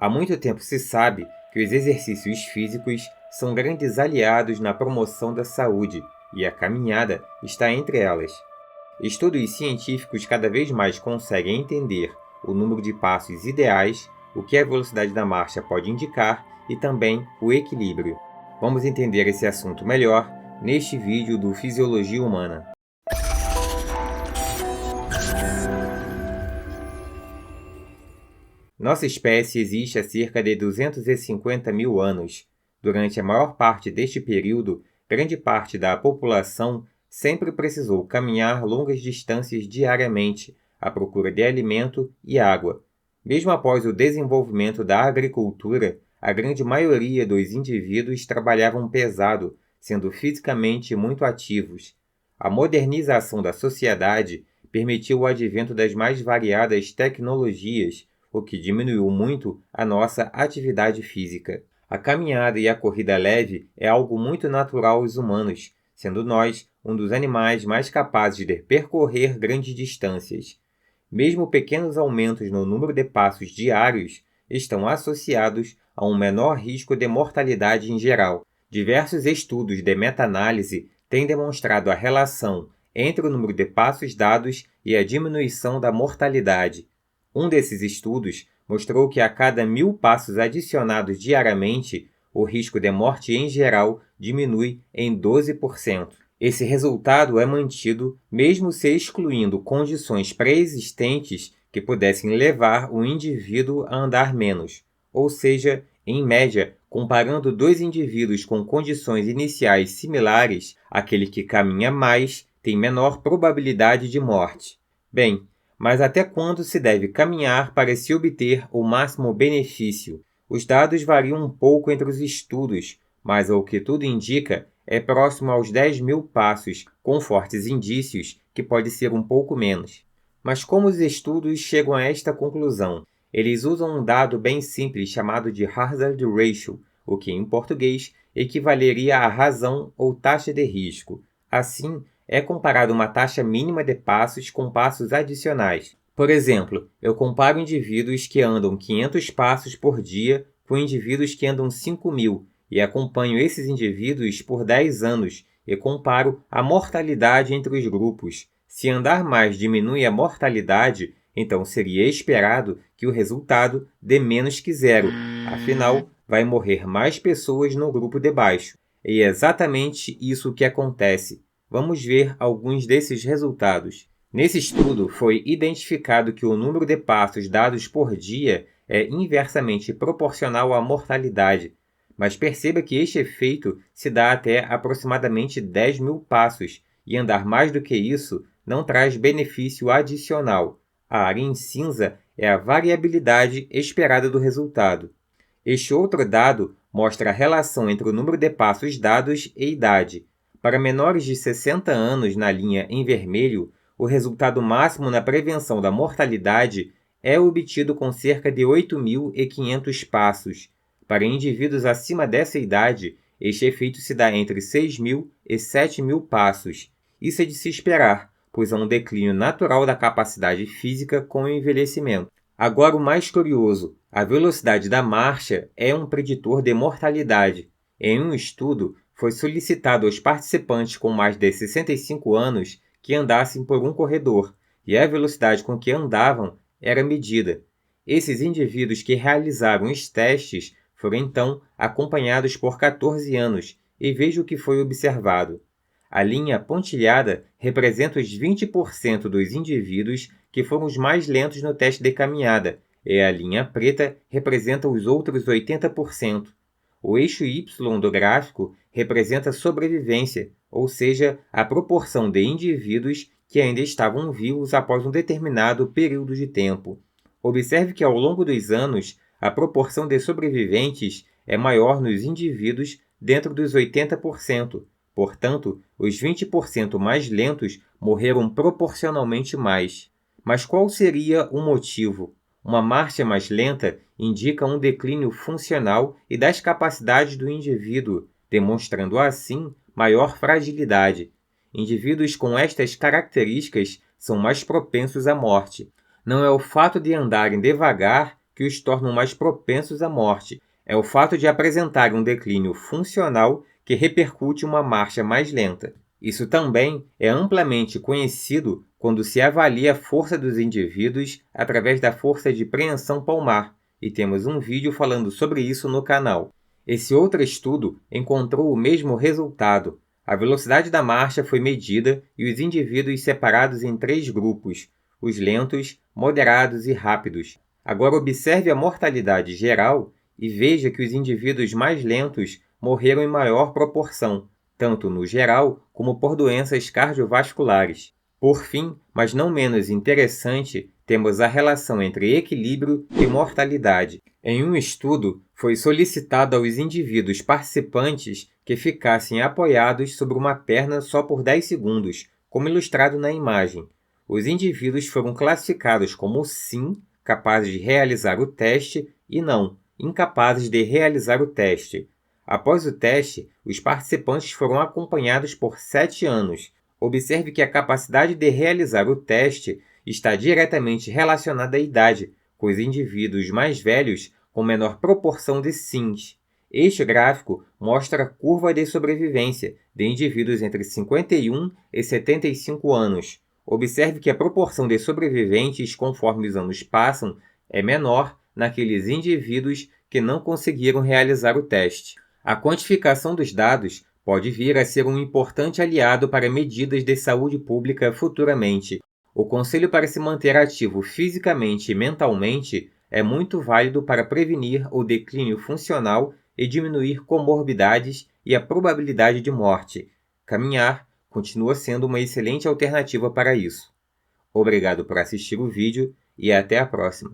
Há muito tempo se sabe que os exercícios físicos são grandes aliados na promoção da saúde e a caminhada está entre elas. Estudos científicos cada vez mais conseguem entender o número de passos ideais, o que a velocidade da marcha pode indicar e também o equilíbrio. Vamos entender esse assunto melhor neste vídeo do Fisiologia Humana. Nossa espécie existe há cerca de 250 mil anos. Durante a maior parte deste período, grande parte da população sempre precisou caminhar longas distâncias diariamente à procura de alimento e água. Mesmo após o desenvolvimento da agricultura, a grande maioria dos indivíduos trabalhavam pesado, sendo fisicamente muito ativos. A modernização da sociedade permitiu o advento das mais variadas tecnologias, o que diminuiu muito a nossa atividade física. A caminhada e a corrida leve é algo muito natural aos humanos, sendo nós um dos animais mais capazes de percorrer grandes distâncias. Mesmo pequenos aumentos no número de passos diários estão associados a um menor risco de mortalidade em geral. Diversos estudos de meta-análise têm demonstrado a relação entre o número de passos dados e a diminuição da mortalidade. Um desses estudos mostrou que a cada 1.000 passos adicionados diariamente, o risco de morte em geral diminui em 12%. Esse resultado é mantido mesmo se excluindo condições pré-existentes que pudessem levar o indivíduo a andar menos. Ou seja, em média, comparando dois indivíduos com condições iniciais similares, aquele que caminha mais tem menor probabilidade de morte. Bem, mas até quando se deve caminhar para se obter o máximo benefício? Os dados variam um pouco entre os estudos, mas ao que tudo indica, é próximo aos 10.000 passos, com fortes indícios que pode ser um pouco menos. Mas como os estudos chegam a esta conclusão? Eles usam um dado bem simples chamado de Hazard Ratio, o que em português equivaleria à razão ou taxa de risco. Assim, é comparado uma taxa mínima de passos com passos adicionais. Por exemplo, eu comparo indivíduos que andam 500 passos por dia com indivíduos que andam 5.000 e acompanho esses indivíduos por 10 anos e comparo a mortalidade entre os grupos. Se andar mais diminui a mortalidade, então seria esperado que o resultado dê menos que zero. Afinal, vai morrer mais pessoas no grupo de baixo. E é exatamente isso que acontece. Vamos ver alguns desses resultados. Nesse estudo, foi identificado que o número de passos dados por dia é inversamente proporcional à mortalidade. Mas perceba que este efeito se dá até aproximadamente 10.000 passos, e andar mais do que isso não traz benefício adicional. A área em cinza é a variabilidade esperada do resultado. Este outro dado mostra a relação entre o número de passos dados e idade. Para menores de 60 anos na linha em vermelho, o resultado máximo na prevenção da mortalidade é obtido com cerca de 8.500 passos. Para indivíduos acima dessa idade, este efeito se dá entre 6.000 e 7.000 passos. Isso é de se esperar, pois há um declínio natural da capacidade física com o envelhecimento. Agora o mais curioso, a velocidade da marcha é um preditor de mortalidade. Em um estudo, foi solicitado aos participantes com mais de 65 anos que andassem por um corredor, e a velocidade com que andavam era medida. Esses indivíduos que realizaram os testes foram então acompanhados por 14 anos, e veja o que foi observado. A linha pontilhada representa os 20% dos indivíduos que foram os mais lentos no teste de caminhada, e a linha preta representa os outros 80%. O eixo Y do gráfico representa sobrevivência, ou seja, a proporção de indivíduos que ainda estavam vivos após um determinado período de tempo. Observe que ao longo dos anos, a proporção de sobreviventes é maior nos indivíduos dentro dos 80%. Portanto, os 20% mais lentos morreram proporcionalmente mais. Mas qual seria o motivo? Uma marcha mais lenta indica um declínio funcional e das capacidades do indivíduo, demonstrando assim maior fragilidade. Indivíduos com estas características são mais propensos à morte. Não é o fato de andarem devagar que os tornam mais propensos à morte. É o fato de apresentarem um declínio funcional que repercute uma marcha mais lenta. Isso também é amplamente conhecido quando se avalia a força dos indivíduos através da força de preensão palmar, e temos um vídeo falando sobre isso no canal. Esse outro estudo encontrou o mesmo resultado. A velocidade da marcha foi medida e os indivíduos separados em 3 grupos, os lentos, moderados e rápidos. Agora observe a mortalidade geral e veja que os indivíduos mais lentos morreram em maior proporção, tanto no geral como por doenças cardiovasculares. Por fim, mas não menos interessante, temos a relação entre equilíbrio e mortalidade. Em um estudo, foi solicitado aos indivíduos participantes que ficassem apoiados sobre uma perna só por 10 segundos, como ilustrado na imagem. Os indivíduos foram classificados como sim, capazes de realizar o teste, e não, incapazes de realizar o teste. Após o teste, os participantes foram acompanhados por 7 anos. Observe que a capacidade de realizar o teste está diretamente relacionada à idade, com os indivíduos mais velhos com menor proporção de sims. Este gráfico mostra a curva de sobrevivência de indivíduos entre 51 e 75 anos. Observe que a proporção de sobreviventes conforme os anos passam é menor naqueles indivíduos que não conseguiram realizar o teste. A quantificação dos dados pode vir a ser um importante aliado para medidas de saúde pública futuramente. O conselho para se manter ativo fisicamente e mentalmente é muito válido para prevenir o declínio funcional e diminuir comorbidades e a probabilidade de morte. Caminhar continua sendo uma excelente alternativa para isso. Obrigado por assistir o vídeo e até a próxima.